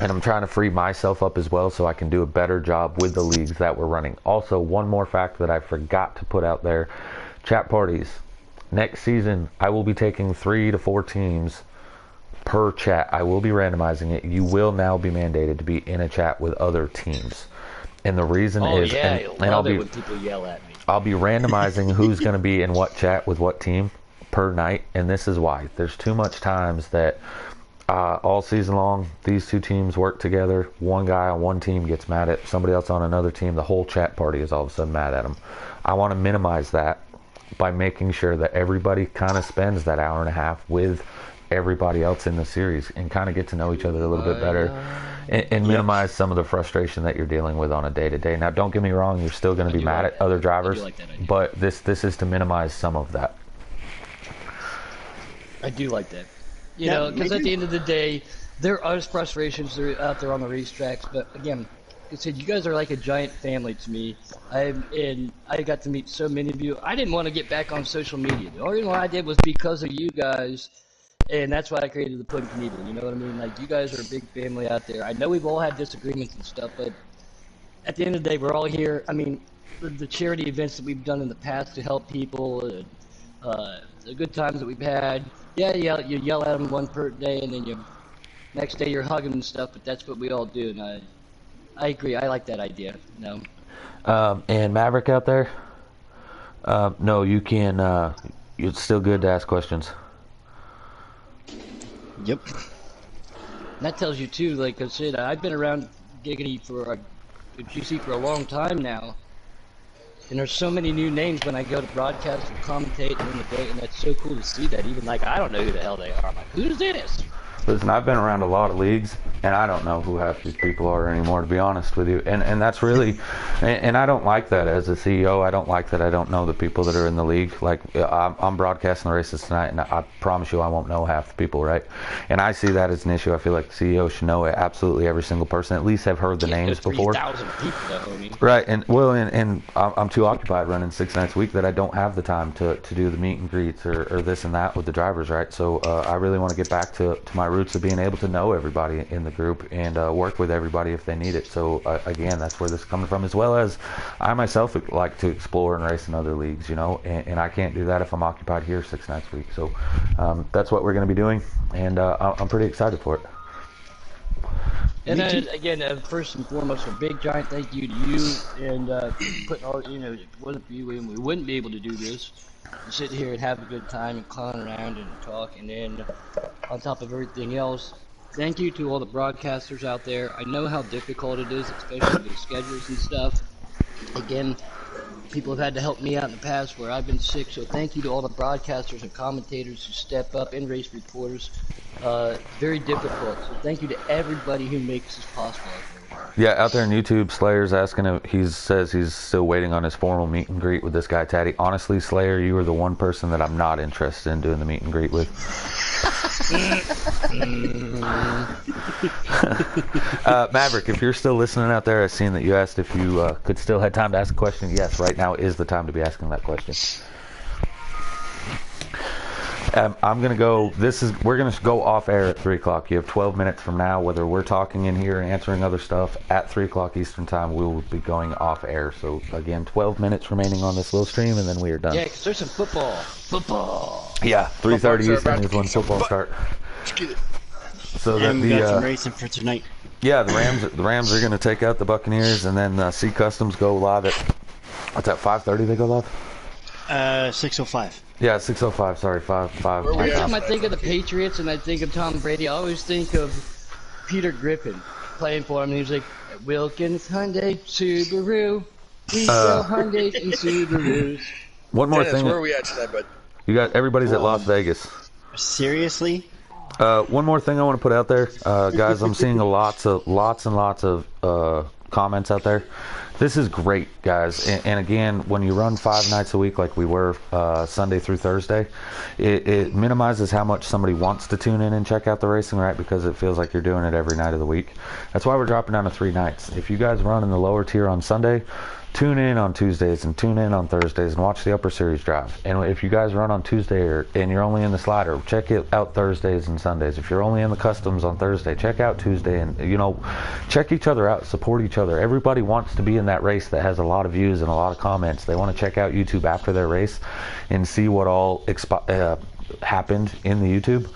And I'm trying to free myself up as well so I can do a better job with the leagues that we're running. Also, one more fact that I forgot to put out there. Chat parties. Next season, I will be taking 3 to 4 teams per chat. I will be randomizing it. You will now be mandated to be in a chat with other teams. And the reason is... and I'll be when people yell at me. I'll be randomizing who's going to be in what chat with what team per night. And this is why. There's too much times that... all season long, these two teams work together. One guy on one team gets mad at somebody else on another team. The whole chat party is all of a sudden mad at them. I want to minimize that by making sure that everybody kind of spends that hour and a half with everybody else in the series and kind of get to know each other a little bit better and minimize some of the frustration that you're dealing with on a day-to-day. Now, don't get me wrong, you're still going to be mad at other drivers, but this is to minimize some of that. I do like that. You know, because at the end of the day, there are frustrations that are out there on the racetracks. But again, like I said, you guys are like a giant family to me. I got to meet so many of you. I didn't want to get back on social media. The only reason why I did was because of you guys, and that's why I created the Puddin' Knievel. You know what I mean? Like, you guys are a big family out there. I know we've all had disagreements and stuff, but at the end of the day, we're all here. I mean, the charity events that we've done in the past to help people, the good times that we've had. Yeah, you yell at them one per day, and then you next day you're hugging and stuff, but that's what we all do, and I agree. I like that idea. And Maverick out there, no, you can. It's still good to ask questions. Yep. And that tells you too, like I said, I've been around Giggity for GC for a long time now, and there's so many new names when I go to broadcast or commentate and in the day, and that's so cool to see that. Even like I don't know who the hell they are. I'm like, who's this? Listen, I've been around a lot of leagues, and I don't know who half these people are anymore, to be honest with you. And that's really, and I don't like that as a CEO. I don't like that I don't know the people that are in the league. Like, I'm broadcasting the races tonight, and I promise you I won't know half the people, right? And I see that as an issue. I feel like the CEO should know absolutely every single person, at least have heard the names before. 3,000 people, though, homie. Right, and well, and I'm too occupied running 6 nights a week that I don't have the time to do the meet and greets or this and that with the drivers, right? So I really want to get back to my roots of being able to know everybody in the group and work with everybody if they need it. So again, that's where this is coming from, as well as I myself like to explore and race in other leagues, you know, and I can't do that if I'm occupied here 6 nights a week. So that's what we're going to be doing, and I'm pretty excited for it. And then, again, first and foremost, a big giant thank you to you and putting all, you know, it wasn't for you, we wouldn't be able to do this. Sit here and have a good time and clown around and talk, and then on top of everything else, thank you to all the broadcasters out there. I know how difficult it is, especially with schedules and stuff. Again, people have had to help me out in the past where I've been sick, so thank you to all the broadcasters and commentators who step up, and race reporters. Very difficult, so thank you to everybody who makes this possible. Yeah, out there on YouTube, Slayer's asking if he says he's still waiting on his formal meet and greet with this guy, Taddy. Honestly, Slayer, you are the one person that I'm not interested in doing the meet and greet with. Maverick, if you're still listening out there, I've seen that you asked if you could still have time to ask a question. Yes, right now is the time to be asking that question. I'm going to go, we're going to go off air at 3 o'clock. You have 12 minutes from now, whether we're talking in here and answering other stuff, at 3 o'clock Eastern time, we will be going off air. So, again, 12 minutes remaining on this little stream, and then we are done. Yeah, because there's some football. Yeah, 3:30 Eastern is when football starts. So that we got some racing for tonight. Yeah, the Rams are going to take out the Buccaneers, and then C Customs go live at, what's that, 5:30 they go live? 6:05. Yeah, 6:05. Sorry, 5. Every time I think of the Patriots and I think of Tom Brady, I always think of Peter Griffin playing for him. And he was like, Wilkins Hyundai Subaru, we sell Hyundais and Subarus. One more Dennis, thing. where are we at tonight, bud? You got everybody's at Las Vegas. Seriously? One more thing I want to put out there, guys. I'm seeing lots and lots of comments out there. This is great, guys. And again, when you run 5 nights a week like we were Sunday through Thursday, it minimizes how much somebody wants to tune in and check out the racing, right? Because it feels like you're doing it every night of the week. That's why we're dropping down to 3 nights. If you guys run in the lower tier on Sunday, tune in on Tuesdays and tune in on Thursdays and watch the Upper Series drive. And if you guys run on Tuesday and you're only in the slider, check it out Thursdays and Sundays. If you're only in the customs on Thursday, check out Tuesday, and check each other out, support each other. Everybody wants to be in that race that has a lot of views and a lot of comments. They want to check out YouTube after their race and see what all happened in the YouTube.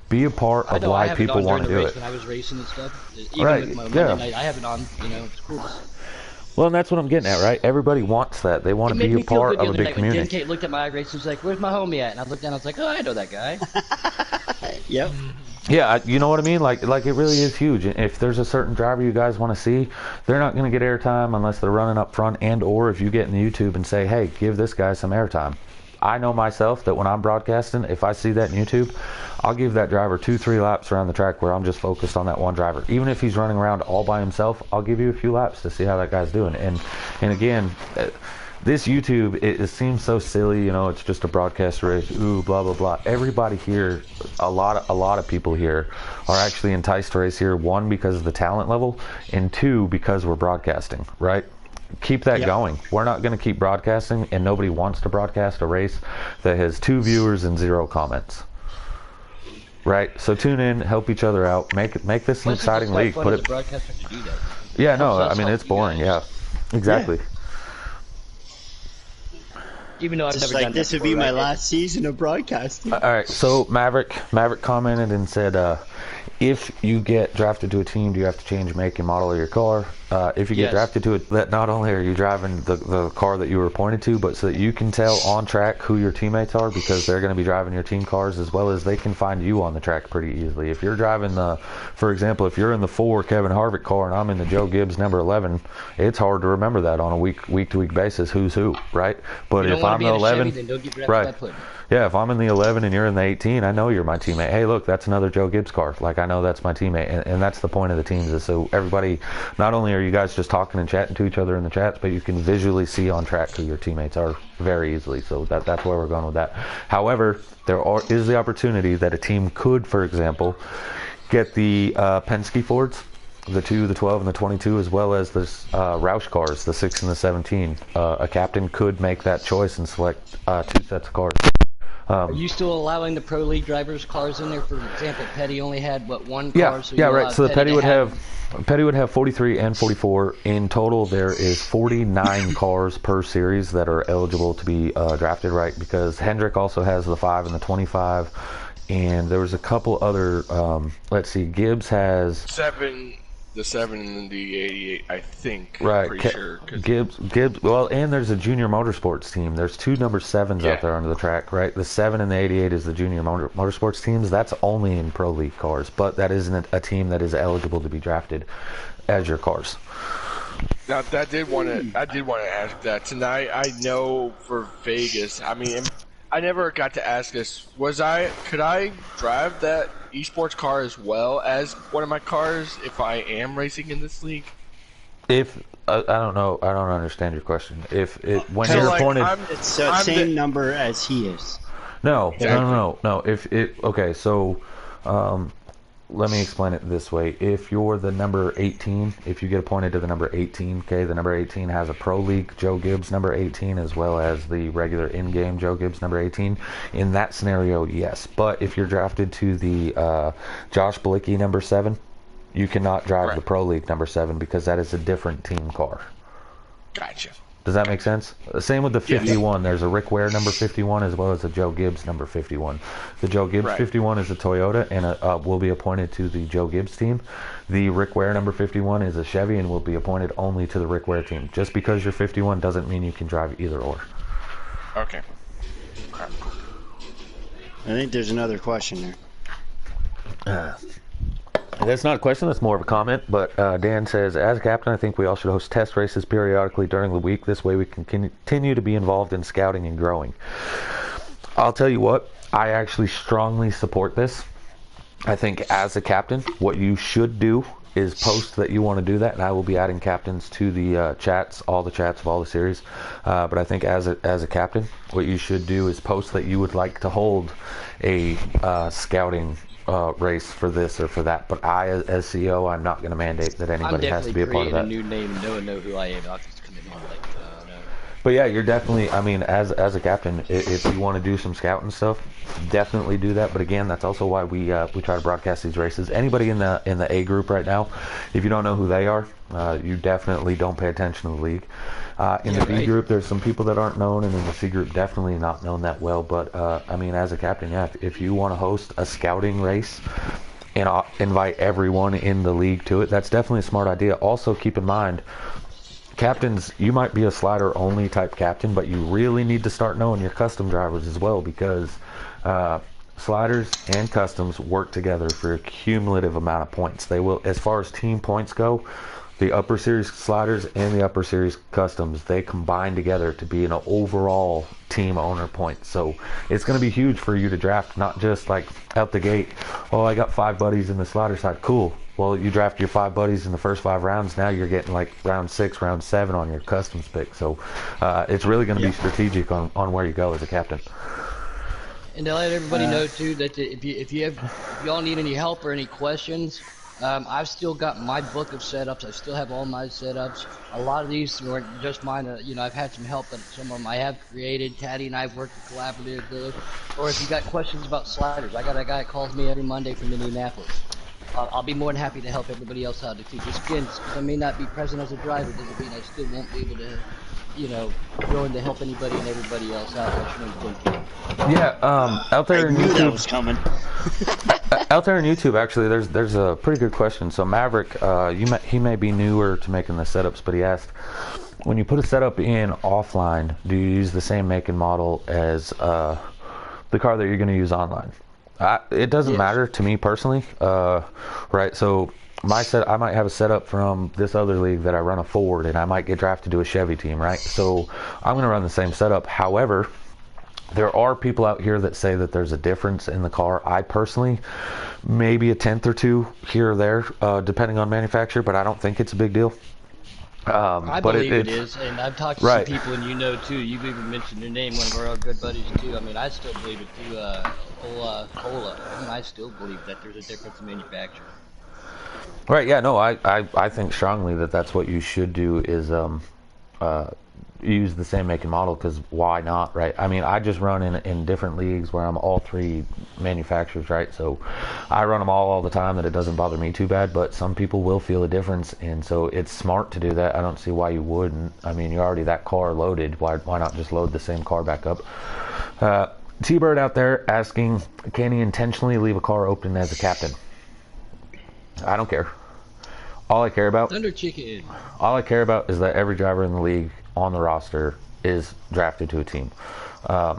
Be a part of why people want to do it. When I was racing and stuff, even right? With my Monday night, I have it on. It's cool. Well, and that's what I'm getting at, right? Everybody wants that. They want to be a part of a big community. When Kate looked at my race, and was like, "Where's my homie at?" And I looked down, I was like, "Oh, I know that guy." Yep. Yeah, you know what I mean? Like it really is huge. If there's a certain driver you guys want to see, they're not going to get airtime unless they're running up front, and or if you get in the YouTube and say, "Hey, give this guy some airtime." I know myself that when I'm broadcasting, if I see that in YouTube, I'll give that driver 2-3 laps around the track where I'm just focused on that one driver. Even if he's running around all by himself, I'll give you a few laps to see how that guy's doing. And again, this YouTube, it seems so silly, it's just a broadcast race, ooh, blah, blah, blah. Everybody here, a lot of people here are actually enticed to race here, 1, because of the talent level, and 2, because we're broadcasting, right? Keep that going. We're not going to keep broadcasting, and nobody wants to broadcast a race that has 2 viewers and 0 comments. Right? So tune in, help each other out, make this an exciting league. Put it. Broadcaster to do that. Yeah, no, I mean it's boring. Yeah, exactly. Yeah. Even though I've Just never like done this would be my last season of broadcasting. All right, so Maverick commented and said if you get drafted to a team, do you have to change make and model of your car? If you get Yes. drafted to it, that not only are you driving the car that you were appointed to, but so that you can tell on track who your teammates are, because they're going to be driving your team cars, as well as they can find you on the track pretty easily. If you're driving for example, if you're in the 4 Kevin Harvick car and I'm in the Joe Gibbs number 11, it's hard to remember that on a week to week basis who's who, right? But You don't if want to I'm be the in a 11, Chevy, then don't get drafted right? by Puddin. Yeah, if I'm in the 11 and you're in the 18, I know you're my teammate. Hey, look, that's another Joe Gibbs car. Like, I know that's my teammate. And that's the point of the teams, is so everybody, not only are you guys just talking and chatting to each other in the chats, but you can visually see on track who your teammates are very easily. So that's where we're going with that. However, is the opportunity that a team could, for example, get the Penske Fords, the 2, the 12, and the 22, as well as the Roush cars, the 6 and the 17. A captain could make that choice and select 2 sets of cars. Are you still allowing the Pro League drivers' cars in there? For example, Petty only had, one car? Yeah, So yeah, you right. allow So the Petty to would have 43 and 44. In total, there is 49 cars per series that are eligible to be drafted, right? Because Hendrick also has the 5 and the 25. And there was a couple other, let's see, Gibbs has... 7, the 7 and the 88, I think. Right. Pretty sure. 'Cause Gibbs, well, and there's a junior motorsports team. There's 2 number 7s Yeah. out there under the track, right? The 7 and the 88 is the junior motorsports teams. That's only in Pro League cars, but that isn't a team that is eligible to be drafted as your cars. Now, I did want to ask that tonight. I know for Vegas, I mean, I never got to ask this. Could I drive that esports car as well as one of my cars if I am racing in this league? If I don't know, I don't understand your question. When So, you're like, appointed, It's the same number as he is. no. Exactly. Okay, so let me explain it this way. If you're the number 18, if you get appointed to the number 18, okay, the number 18 has a Pro League Joe Gibbs number 18 as well as the regular in-game Joe Gibbs number 18. In that scenario, yes. But if you're drafted to the Josh Bilicki number 7, you cannot drive Right. the Pro League number 7 because that is a different team car. Gotcha. Does that make sense? Same with the 51. There's a Rick Ware number 51 as well as a Joe Gibbs number 51. The Joe Gibbs Right. 51 is a Toyota and will be appointed to the Joe Gibbs team. The Rick Ware number 51 is a Chevy and will be appointed only to the Rick Ware team. Just because you're 51 doesn't mean you can drive either or. Okay. I think there's another question there. That's not a question, that's more of a comment, but Dan says, as a captain, I think we all should host test races periodically during the week. This way we can continue to be involved in scouting and growing. I'll tell you what, I actually strongly support this. I think as a captain, what you should do is post that you want to do that, and I will be adding captains to the chats, all the chats of all the series. But I think as a captain, what you should do is post that you would like to hold a scouting race for this or for that. But I, as CEO, I'm not going to mandate that anybody has to be a part of that. I'm definitely creating a new name. No one know who I am. I'll just come in here like, no. But yeah, you're definitely, I mean, as a captain, if you want to do some scouting stuff, definitely do that. But again, that's also why we try to broadcast these races. Anybody in the A group right now, if you don't know who they are, you definitely don't pay attention to the league. In the B group, there's some people that aren't known, and in the C group, definitely not known that well. But I mean, as a captain, yeah, if you want to host a scouting race and invite everyone in the league to it, that's definitely a smart idea. Also, keep in mind, captains, you might be a slider only type captain, but you really need to start knowing your custom drivers as well, because sliders and customs work together for a cumulative amount of points. They will, as far as team points go, the upper series sliders and the upper series customs, they combine together to be an overall team owner point. So it's going to be huge for you to draft, not just like out the gate, oh, I got 5 buddies in the slider side, cool. Well, you draft your 5 buddies in the first 5 rounds. Now you're getting like round 6, round 7 on your customs pick. So it's really going to be strategic on where you go as a captain. And to let everybody know too that if y'all need any help or any questions, I've still got my book of setups. I still have all my setups. A lot of these are just mine. I've had some help, but some of them I have created. Caddy and I have worked collaboratively. Or if you got questions about sliders, I got a guy that calls me every Monday from Indianapolis. I'll be more than happy to help everybody else out too. Just again, because I may not be present as a driver doesn't mean I still won't be able to, willing to help anybody and everybody else out. What's your name, Tim? Yeah, out there I in knew that YouTube, was coming. out there in YouTube, actually, there's a pretty good question. So Maverick, he may be newer to making the setups, but he asked, when you put a setup in offline, do you use the same make and model as the car that you're going to use online? It doesn't matter to me personally, right? So I might have a setup from this other league that I run a Ford, and I might get drafted to a Chevy team, right? So I'm going to run the same setup. However, there are people out here that say that there's a difference in the car. I personally, maybe a tenth or two here or there, depending on manufacturer, but I don't think it's a big deal. I believe it is, and I've talked to right. some people, and too. You've even mentioned your name, one of our good buddies too. I mean, I still believe it too. Cola. I still believe that there's a difference in manufacturing. Right. Yeah. No. I think strongly that that's what you should do is use the same make and model, because why not, right? I mean, I just run in different leagues where I'm all three manufacturers, right? So I run them all the time, that it doesn't bother me too bad, but some people will feel a difference, and so it's smart to do that. I don't see why you wouldn't. I mean, you're already that car loaded. Why not just load the same car back up? T-Bird out there asking, can he intentionally leave a car open as a captain? I don't care. All I care about Thunder Chicken. All I care about is that every driver in the league on the roster is drafted to a team. I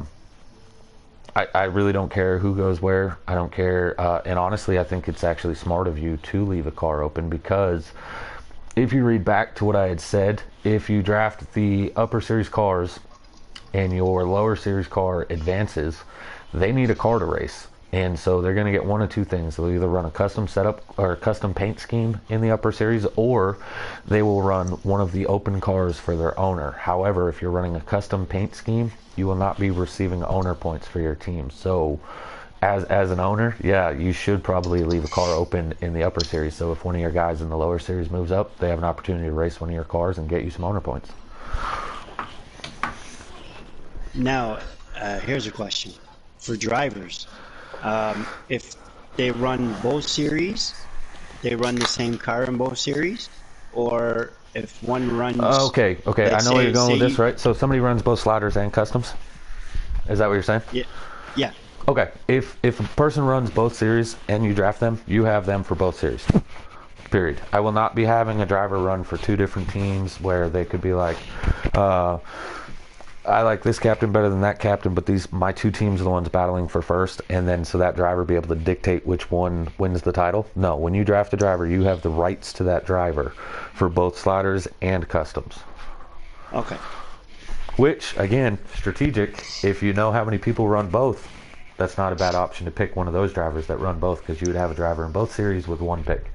really don't care who goes where. I don't care. And honestly, I think it's actually smart of you to leave a car open, because if you read back to what I had said, if you draft the upper series cars and your lower series car advances, they need a car to race. And so they're going to get one of two things. They'll either run a custom setup or a custom paint scheme in the upper series, or they will run one of the open cars for their owner. However, if you're running a custom paint scheme, you will not be receiving owner points for your team. So as an owner, yeah, you should probably leave a car open in the upper series. So if one of your guys in the lower series moves up, they have an opportunity to race one of your cars and get you some owner points. Now, here's a question for drivers. If they run both series, they run the same car in both series, or if one runs... Okay, I know where you're going with this, right? So somebody runs both sliders and customs? Is that what you're saying? Yeah. Okay, if a person runs both series and you draft them, you have them for both series. Period. I will not be having a driver run for two different teams where they could be like, I like this captain better than that captain, but my two teams are the ones battling for first, and then so that driver be able to dictate which one wins the title. No, when you draft a driver, you have the rights to that driver for both sliders and customs. Okay. Which, again, strategic. If you know how many people run both, that's not a bad option to pick one of those drivers that run both, because you would have a driver in both series with one pick.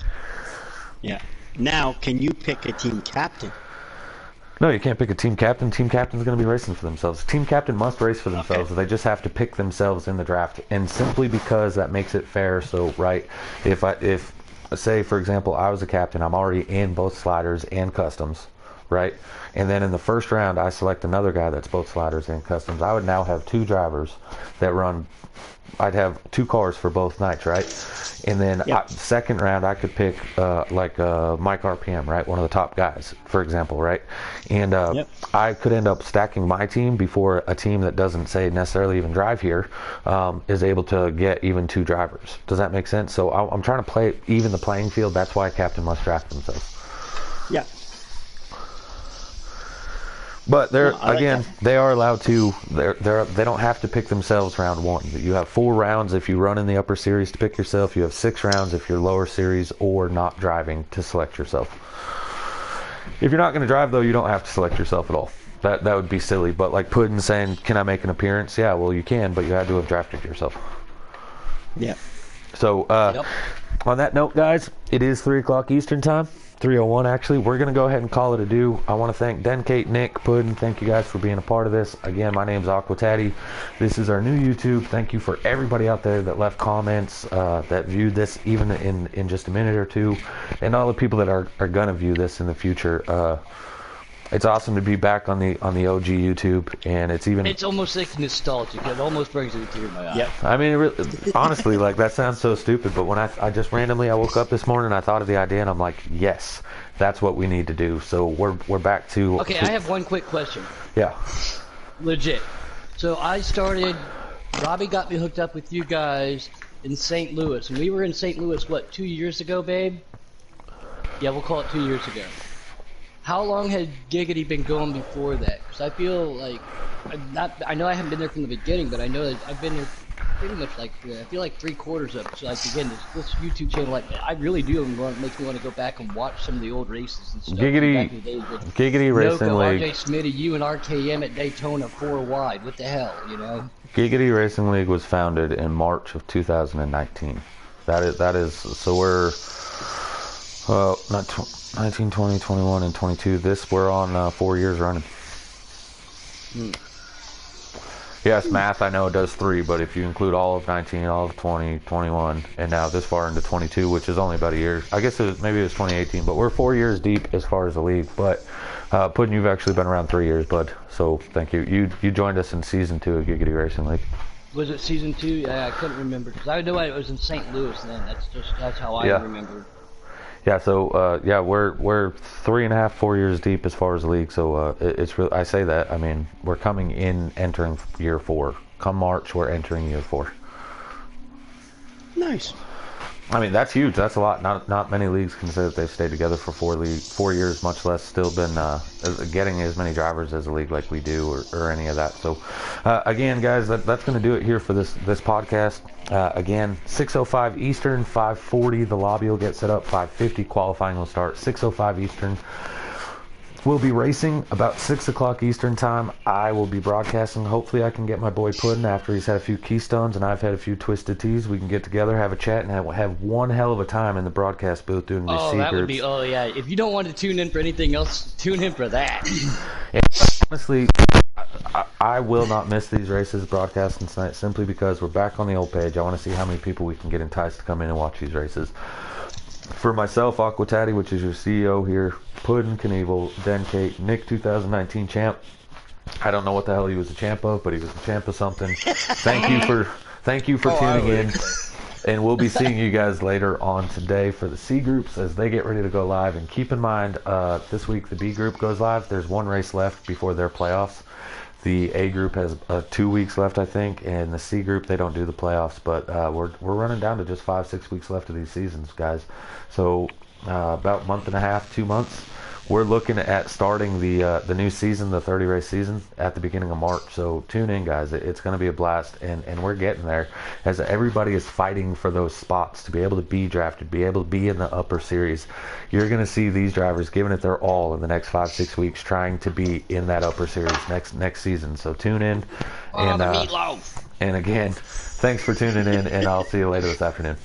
Yeah. Now, can you pick a team captain? No, you can't pick a team captain. Team captain's going to be racing for themselves. Team captain must race for themselves. Okay. They just have to pick themselves in the draft, and simply because that makes it fair. So, right, if say for example I was a captain, I'm already in both sliders and customs, right? And then in the first round I select another guy that's both sliders and customs. I would now have two drivers that run. I'd have two cars for both nights, right? And then second round, I could pick Mike RPM, right? One of the top guys, for example, right? And I could end up stacking my team before a team that doesn't say necessarily even drive here is able to get even two drivers. Does that make sense? So I'm trying to even the playing field. That's why a captain must draft themselves. Yeah. But they are allowed to. They don't have to pick themselves round one. You have 4 rounds if you run in the upper series to pick yourself. You have 6 rounds if you're lower series or not driving to select yourself. If you're not going to drive, though, you don't have to select yourself at all. That would be silly. But like Puddin saying, "Can I make an appearance?" Yeah, well, you can, but you had to have drafted yourself. Yeah. So on that note, guys, it is 3:00 Eastern time. 3:01 actually. We're going to go ahead and call it a do. I want to thank Designate, Nick, Puddin. Thank you guys for being a part of this. Again, my name's Aquataddy. This is our new YouTube. Thank you for everybody out there that left comments, that viewed this even in just a minute or two, and all the people that are going to view this in the future. It's awesome to be back on the OG YouTube, and it's almost like nostalgic. It almost brings a tear to my eye. Yep. I mean, honestly, like that sounds so stupid, but when I just randomly I woke up this morning, I thought of the idea, and I'm like, yes, that's what we need to do. So we're back to. Okay, I have one quick question. Yeah. Legit. So Robbie got me hooked up with you guys in St. Louis, and we were in St. Louis, what, 2 years ago, babe? Yeah, we'll call it 2 years ago. How long had Giggity been going before that? Because I feel like I know I haven't been there from the beginning, but I know that I've been there pretty much like I feel like 3/4 of it. So like again, this YouTube channel, like I really do make me want to go back and watch some of the old races and stuff. Giggity Racing Noko, League. RJ Smitty, you and RKM at Daytona 4 wide. What the hell, you know? Giggity Racing League was founded in March of 2019. That is so we're not 19, 20, 21, and 22. We're on 4 years running. Yes, math, I know it does 3, but if you include all of 19, all of 20, 21, and now this far into 22, which is only about a year. I guess maybe it was 2018, but we're 4 years deep as far as the league. But Puddin', you've actually been around 3 years, bud. So thank you. You joined us in season 2 of Giggity Racing League. Was it season 2? Yeah, I couldn't remember because I know it was in St. Louis then. That's how I remember. Yeah, so we're 3.5, 4 years deep as far as the league. So it's really, I say that. I mean, we're coming in, entering year 4. Come March, we're entering year 4. Nice. I mean, that's huge. That's a lot. Not many leagues can say that they've stayed together for 4 years, much less still been getting as many drivers as a league like we do, or any of that. So, again, guys, that's going to do it here for this podcast. Again, 6:05 Eastern, 5:40 the lobby will get set up, 5:50 qualifying will start, 6:05 Eastern. We'll be racing about 6 o'clock Eastern time. I will be broadcasting. Hopefully I can get my boy Puddin' after he's had a few Keystones and I've had a few Twisted Teas. We can get together, have a chat, and have one hell of a time in the broadcast booth doing these C groups. Yeah. If you don't want to tune in for anything else, tune in for that. Honestly, I will not miss these races broadcasting tonight simply because we're back on the old page. I want to see how many people we can get enticed to come in and watch these races. For myself, Aquatati, which is your CEO here, Puddin', Knievel, Den Kate, Nick 2019 champ. I don't know what the hell he was a champ of, but he was a champ of something. Thank you for tuning in. And we'll be seeing you guys later on today for the C groups as they get ready to go live. And keep in mind, this week the B group goes live. There's one race left before their playoffs. The A group has 2 weeks left, I think, and the C group, they don't do the playoffs. But we're running down to just 5-6 weeks left of these seasons, guys. So about a month and a half, 2 months. We're looking at starting the new season, the 30-race season, at the beginning of March. So tune in, guys. It's going to be a blast, and we're getting there as everybody is fighting for those spots to be able to be drafted, be able to be in the upper series. You're going to see these drivers giving it their all in the next 5-6 weeks, trying to be in that upper series next season. So tune in. And the meatloaf. And again, thanks for tuning in, and I'll see you later this afternoon.